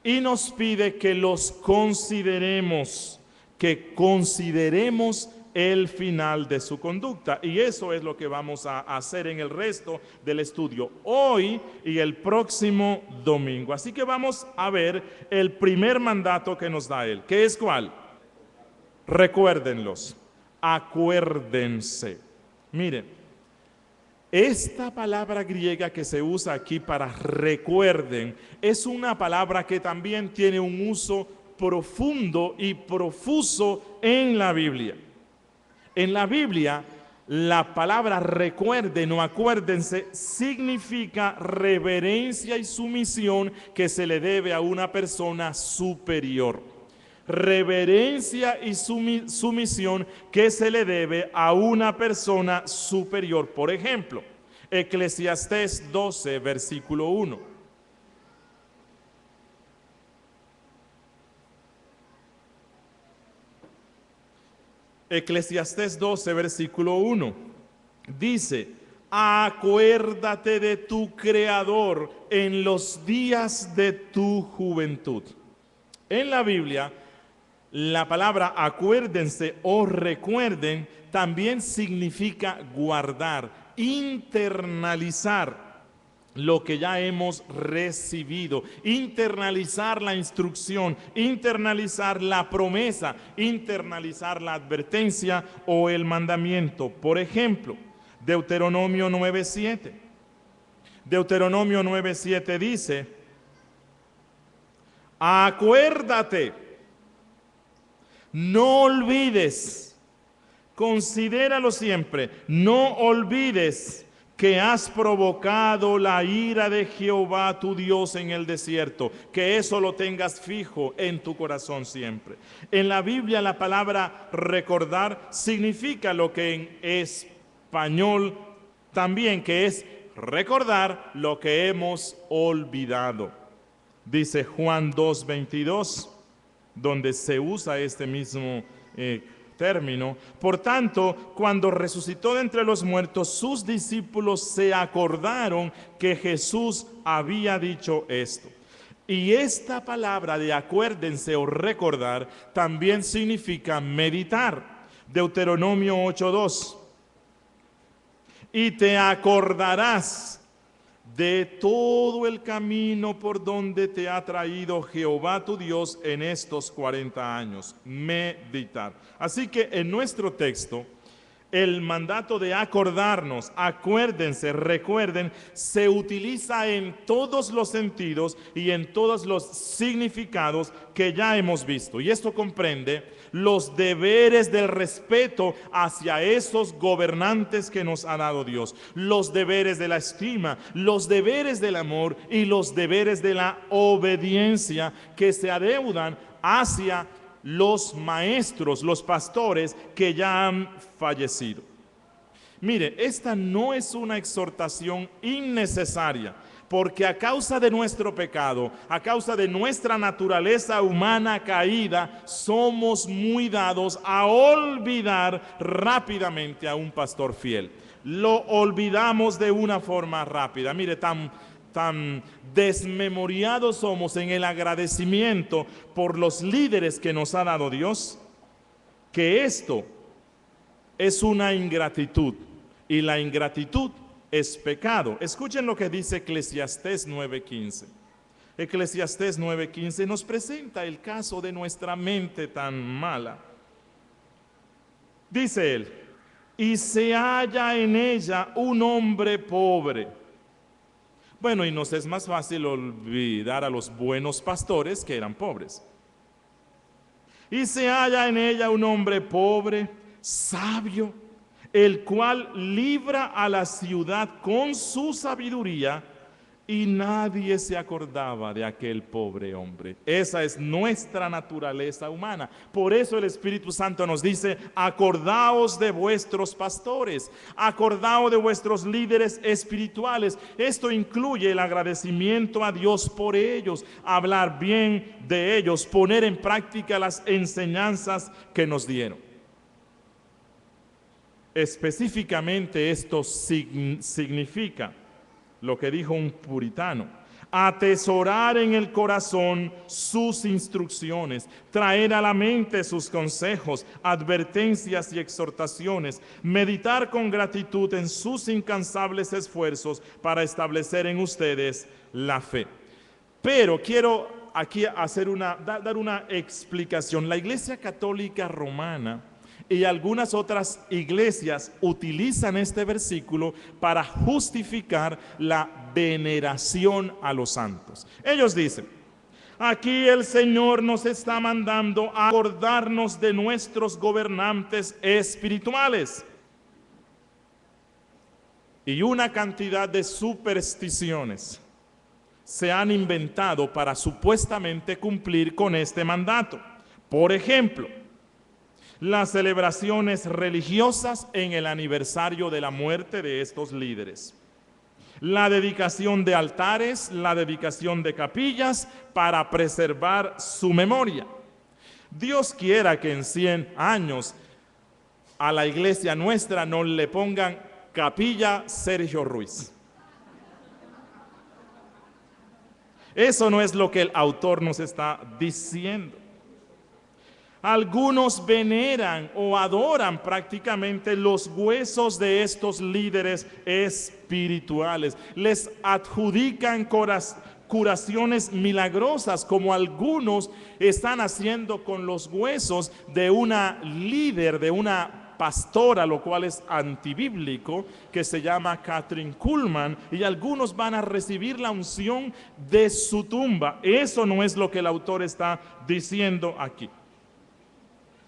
Y nos pide que los consideremos, el final de su conducta. Y eso es lo que vamos a hacer en el resto del estudio, hoy y el próximo domingo. Así que vamos a ver el primer mandato que nos da Él. ¿Qué es cuál? Recuérdenlos, acuérdense. Miren, esta palabra griega que se usa aquí para recuerden es una palabra que también tiene un uso profundo y profuso en la Biblia. En la Biblia, la palabra recuerden o acuérdense significa reverencia y sumisión que se le debe a una persona superior. Reverencia y sumisión que se le debe a una persona superior. Por ejemplo, Eclesiastés 12, versículo 1. Eclesiastés 12, versículo 1, dice, acuérdate de tu Creador en los días de tu juventud. En la Biblia, la palabra acuérdense o recuerden también significa guardar, internalizar lo que ya hemos recibido, internalizar la instrucción, internalizar la promesa, internalizar la advertencia o el mandamiento. Por ejemplo, Deuteronomio 9:7. Deuteronomio 9:7 dice, acuérdate, no olvides, considéralo siempre, no olvides que has provocado la ira de Jehová tu Dios en el desierto, que eso lo tengas fijo en tu corazón siempre. En la Biblia la palabra recordar significa lo que en español también, que es recordar lo que hemos olvidado. Dice Juan 2:22, donde se usa este mismo término. Por tanto, cuando resucitó de entre los muertos, sus discípulos se acordaron que Jesús había dicho esto. Y esta palabra de acuérdense o recordar también significa meditar. Deuteronomio 8:2. Y te acordarás de todo el camino por donde te ha traído Jehová tu Dios en estos 40 años. Meditar. Así que en nuestro texto, el mandato de acordarnos, acuérdense, recuerden, se utiliza en todos los sentidos y en todos los significados que ya hemos visto. Y esto comprende los deberes del respeto hacia esos gobernantes que nos ha dado Dios, los deberes de la estima, los deberes del amor y los deberes de la obediencia que se adeudan hacia los maestros, los pastores que ya han fallecido. Mire, esta no es una exhortación innecesaria, porque a causa de nuestro pecado, a causa de nuestra naturaleza humana caída, somos muy dados a olvidar rápidamente a un pastor fiel. Lo olvidamos de una forma rápida. Mire, tan desmemoriados somos en el agradecimiento por los líderes que nos ha dado Dios, que esto es una ingratitud, y la ingratitud es pecado. Escuchen lo que dice Eclesiastés 9:15. Eclesiastés 9:15 nos presenta el caso de nuestra mente tan mala. Dice él: y se halla en ella un hombre pobre. Bueno, y nos es más fácil olvidar a los buenos pastores que eran pobres. Y se halla en ella un hombre pobre, sabio, el cual libra a la ciudad con su sabiduría, y nadie se acordaba de aquel pobre hombre. Esa es nuestra naturaleza humana. Por eso el Espíritu Santo nos dice: acordaos de vuestros pastores, acordaos de vuestros líderes espirituales. Esto incluye el agradecimiento a Dios por ellos, hablar bien de ellos, poner en práctica las enseñanzas que nos dieron. Específicamente esto significa lo que dijo un puritano: atesorar en el corazón sus instrucciones, traer a la mente sus consejos, advertencias y exhortaciones, meditar con gratitud en sus incansables esfuerzos para establecer en ustedes la fe. Pero quiero aquí dar una explicación. La Iglesia Católica Romana y algunas otras iglesias utilizan este versículo para justificar la veneración a los santos. Ellos dicen: aquí el Señor nos está mandando a acordarnos de nuestros gobernantes espirituales. Y una cantidad de supersticiones se han inventado para supuestamente cumplir con este mandato. Por ejemplo, las celebraciones religiosas en el aniversario de la muerte de estos líderes, la dedicación de altares, la dedicación de capillas para preservar su memoria. Dios quiera que en 100 años a la iglesia nuestra no le pongan Capilla Sergio Ruiz. Eso no es lo que el autor nos está diciendo. Algunos veneran o adoran prácticamente los huesos de estos líderes espirituales. Les adjudican curaciones milagrosas, como algunos están haciendo con los huesos de una líder, de una pastora, lo cual es antibíblico, que se llama Kathryn Kuhlman, y algunos van a recibir la unción de su tumba. Eso no es lo que el autor está diciendo aquí.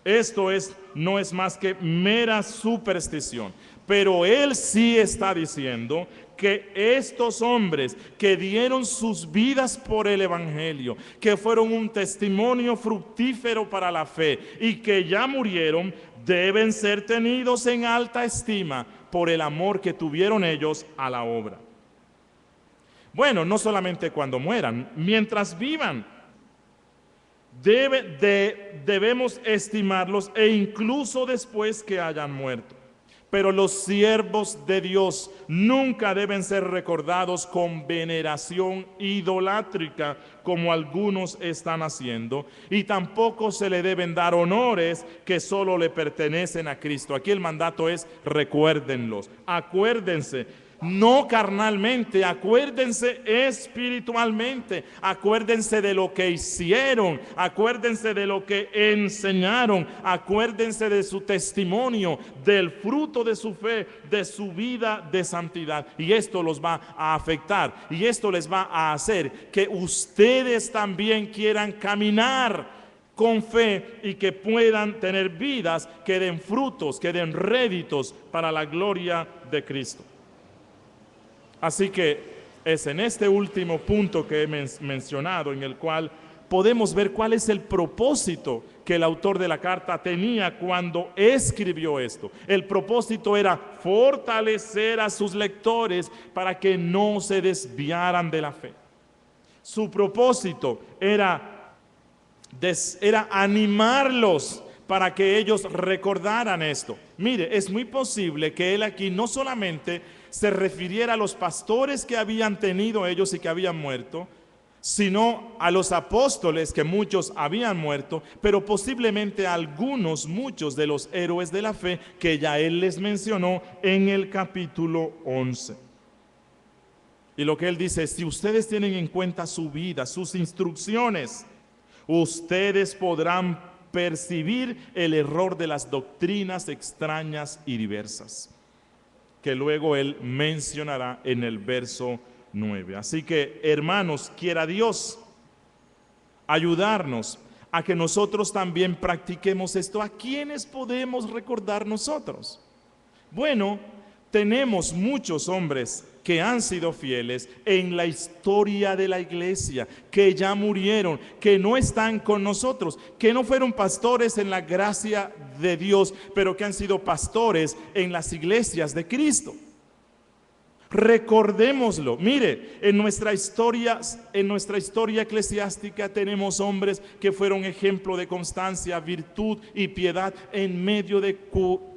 Esto no es más que mera superstición. Pero él sí está diciendo que estos hombres que dieron sus vidas por el Evangelio, que fueron un testimonio fructífero para la fe y que ya murieron, deben ser tenidos en alta estima por el amor que tuvieron ellos a la obra. Bueno, no solamente cuando mueran, mientras vivan, debemos estimarlos, e incluso después que hayan muerto. Pero los siervos de Dios nunca deben ser recordados con veneración idolátrica, como algunos están haciendo, y tampoco se le deben dar honores que solo le pertenecen a Cristo. Aquí el mandato es: recuérdenlos, acuérdense. No carnalmente, acuérdense espiritualmente, acuérdense de lo que hicieron, acuérdense de lo que enseñaron, acuérdense de su testimonio, del fruto de su fe, de su vida de santidad. Y esto los va a afectar y esto les va a hacer que ustedes también quieran caminar con fe y que puedan tener vidas que den frutos, que den réditos para la gloria de Cristo. Así que es en este último punto que he mencionado en el cual podemos ver cuál es el propósito que el autor de la carta tenía cuando escribió esto. El propósito era fortalecer a sus lectores para que no se desviaran de la fe. Su propósito era animarlos para que ellos recordaran esto. Mire, es muy posible que él aquí no solamente se refiriera a los pastores que habían tenido ellos y que habían muerto, sino a los apóstoles que muchos habían muerto, pero posiblemente a muchos de los héroes de la fe que ya él les mencionó en el capítulo 11. Y lo que él dice es, si ustedes tienen en cuenta su vida, sus instrucciones, ustedes podrán percibir el error de las doctrinas extrañas y diversas, que luego él mencionará en el verso 9. Así que, hermanos, quiera Dios ayudarnos a que nosotros también practiquemos esto. ¿A quiénes podemos recordar nosotros? Bueno, tenemos muchos hombres que han sido fieles en la historia de la iglesia, que ya murieron, que no están con nosotros, que no fueron pastores en la gracia de Dios, pero que han sido pastores en las iglesias de Cristo. Recordémoslo. Mire, en nuestra historia eclesiástica tenemos hombres que fueron ejemplo de constancia, virtud y piedad en medio de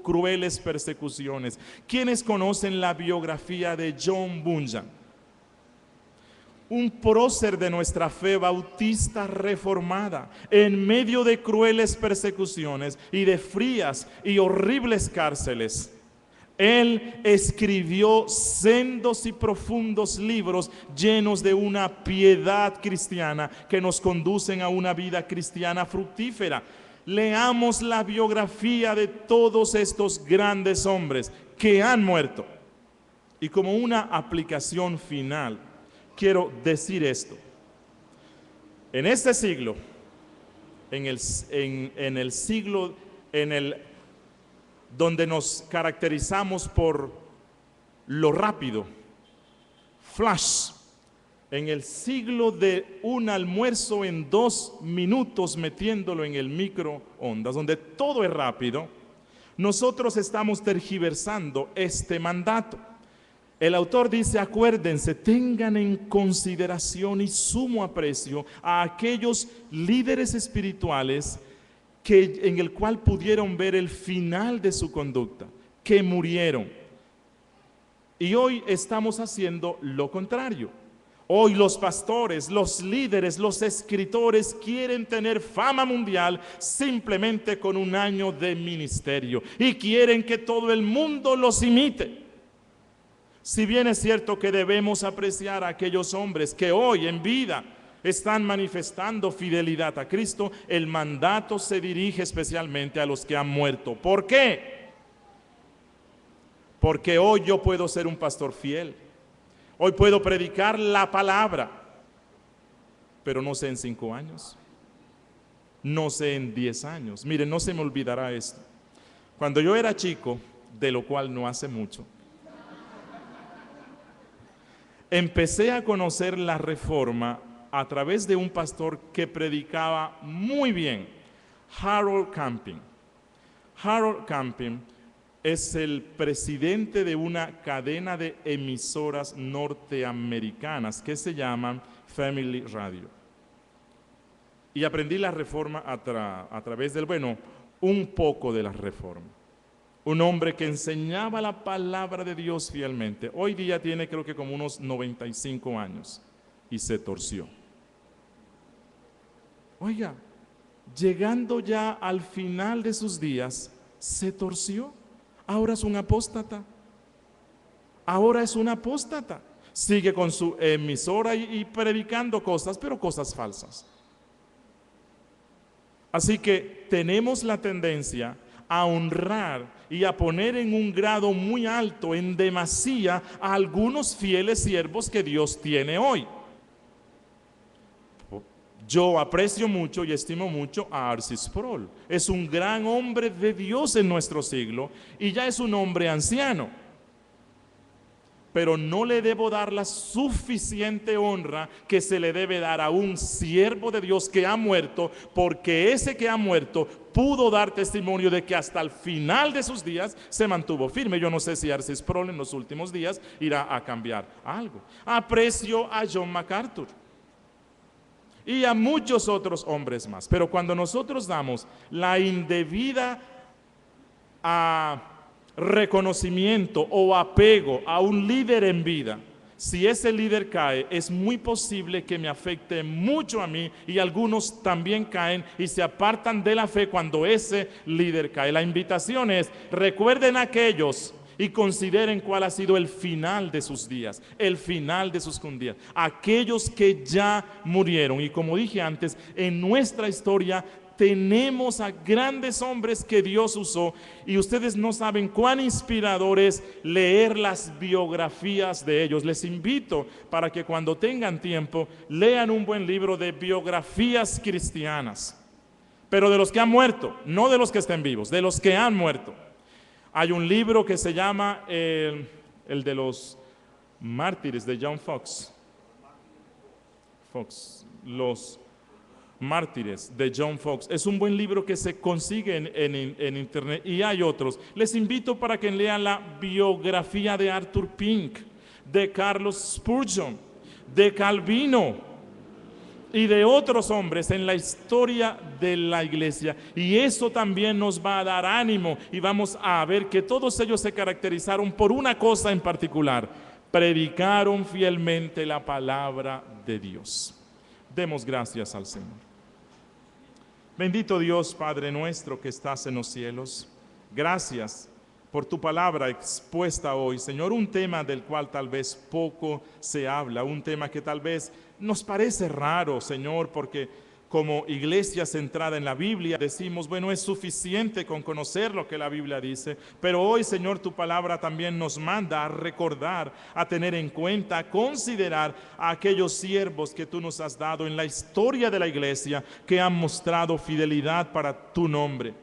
crueles persecuciones. ¿Quiénes conocen la biografía de John Bunyan? Un prócer de nuestra fe bautista reformada, en medio de crueles persecuciones y de frías y horribles cárceles. Él escribió sendos y profundos libros llenos de una piedad cristiana que nos conducen a una vida cristiana fructífera. Leamos la biografía de todos estos grandes hombres que han muerto. Y como una aplicación final, quiero decir esto. En este siglo, donde nos caracterizamos por lo rápido, flash, en el siglo de un almuerzo en 2 minutos metiéndolo en el microondas, donde todo es rápido, nosotros estamos tergiversando este mandato. El autor dice, acuérdense, tengan en consideración y sumo aprecio a aquellos líderes espirituales en el cual pudieron ver el final de su conducta, que murieron. Y hoy estamos haciendo lo contrario. Hoy los pastores, los líderes, los escritores quieren tener fama mundial simplemente con un año de ministerio y quieren que todo el mundo los imite. Si bien es cierto que debemos apreciar a aquellos hombres que hoy en vida están manifestando fidelidad a Cristo, el mandato se dirige especialmente a los que han muerto. ¿Por qué? Porque hoy yo puedo ser un pastor fiel. Hoy puedo predicar la palabra, pero no sé en 5 años. No sé en 10 años. Miren, no se me olvidará esto. Cuando yo era chico, de lo cual no hace mucho, empecé a conocer la Reforma a través de un pastor que predicaba muy bien, Harold Camping. Harold Camping es el presidente de una cadena de emisoras norteamericanas que se llaman Family Radio. Y aprendí la Reforma a través del, un poco de la Reforma. Un hombre que enseñaba la palabra de Dios fielmente. Hoy día tiene creo que como unos 95 años y se torció. Oiga, llegando ya al final de sus días, se torció. Ahora es un apóstata. ahora es un apóstata. Sigue con su emisora y predicando cosas, pero cosas falsas. Así que tenemos la tendencia a honrar y a poner en un grado muy alto, en demasía, a algunos fieles siervos que Dios tiene hoy. Yo aprecio mucho y estimo mucho a Arcis Sproul. Es un gran hombre de Dios en nuestro siglo y ya es un hombre anciano. Pero no le debo dar la suficiente honra que se le debe dar a un siervo de Dios que ha muerto, porque ese que ha muerto pudo dar testimonio de que hasta el final de sus días se mantuvo firme. Yo no sé si Arcis Sproul en los últimos días irá a cambiar algo. Aprecio a John MacArthur y a muchos otros hombres más. Pero cuando nosotros damos la indebida reconocimiento o apego a un líder en vida, si ese líder cae, es muy posible que me afecte mucho a mí, y algunos también caen y se apartan de la fe cuando ese líder cae. La invitación es: recuerden a aquellos y consideren cuál ha sido el final de sus días, el final de sus días, aquellos que ya murieron. Y como dije antes, en nuestra historia tenemos a grandes hombres que Dios usó, y ustedes no saben cuán inspirador es leer las biografías de ellos. Les invito para que cuando tengan tiempo lean un buen libro de biografías cristianas, pero de los que han muerto, no de los que estén vivos, de los que han muerto. Hay un libro que se llama el de los mártires de John Fox. Los mártires de John Fox. Es un buen libro que se consigue en internet, y hay otros. Les invito para que lean la biografía de Arthur Pink, de Carlos Spurgeon, de Calvino y de otros hombres en la historia de la iglesia, y eso también nos va a dar ánimo, y vamos a ver que todos ellos se caracterizaron por una cosa en particular: predicaron fielmente la palabra de Dios. Demos gracias al Señor. Bendito Dios, Padre nuestro que estás en los cielos, gracias por tu palabra expuesta hoy, Señor, un tema del cual tal vez poco se habla, un tema que tal vez nos parece raro, Señor, porque como iglesia centrada en la Biblia decimos, bueno, es suficiente con conocer lo que la Biblia dice, pero hoy, Señor, tu palabra también nos manda a recordar, a tener en cuenta, a considerar a aquellos siervos que tú nos has dado en la historia de la iglesia, que han mostrado fidelidad para tu nombre.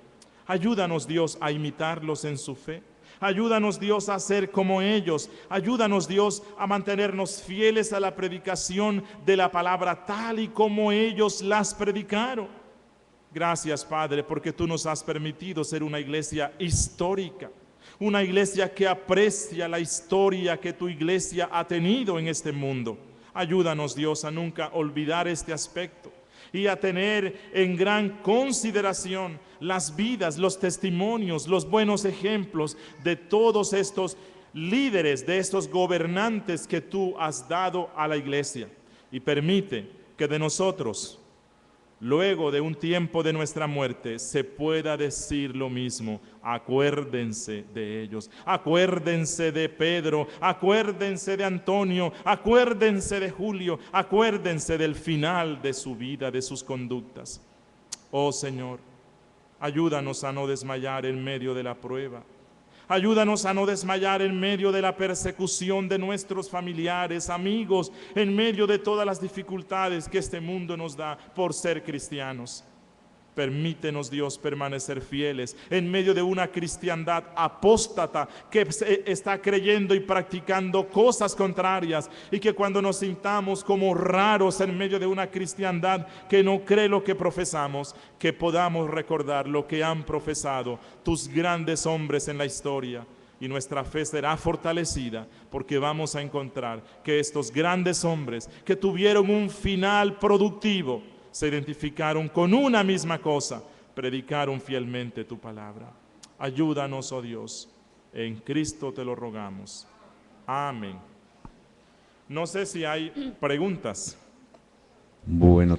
Ayúdanos, Dios, a imitarlos en su fe. Ayúdanos, Dios, a ser como ellos. Ayúdanos, Dios, a mantenernos fieles a la predicación de la palabra tal y como ellos las predicaron. Gracias, Padre, porque tú nos has permitido ser una iglesia histórica, una iglesia que aprecia la historia que tu iglesia ha tenido en este mundo. Ayúdanos, Dios, a nunca olvidar este aspecto y a tener en gran consideración las vidas, los testimonios, los buenos ejemplos de todos estos líderes, de estos gobernantes que tú has dado a la iglesia. Y permite que de nosotros, luego de un tiempo de nuestra muerte, se pueda decir lo mismo: acuérdense de ellos, acuérdense de Pedro, acuérdense de Antonio, acuérdense de Julio, acuérdense del final de su vida, de sus conductas. Oh Señor, ayúdanos a no desmayar en medio de la prueba. Ayúdanos a no desmayar en medio de la persecución de nuestros familiares, amigos, en medio de todas las dificultades que este mundo nos da por ser cristianos. Permítenos, Dios, permanecer fieles en medio de una cristiandad apóstata que está creyendo y practicando cosas contrarias, y que cuando nos sintamos como raros en medio de una cristiandad que no cree lo que profesamos, que podamos recordar lo que han profesado tus grandes hombres en la historia, y nuestra fe será fortalecida, porque vamos a encontrar que estos grandes hombres que tuvieron un final productivo se identificaron con una misma cosa: predicaron fielmente tu palabra. Ayúdanos, oh Dios, en Cristo te lo rogamos. Amén. No sé si hay preguntas. Bueno,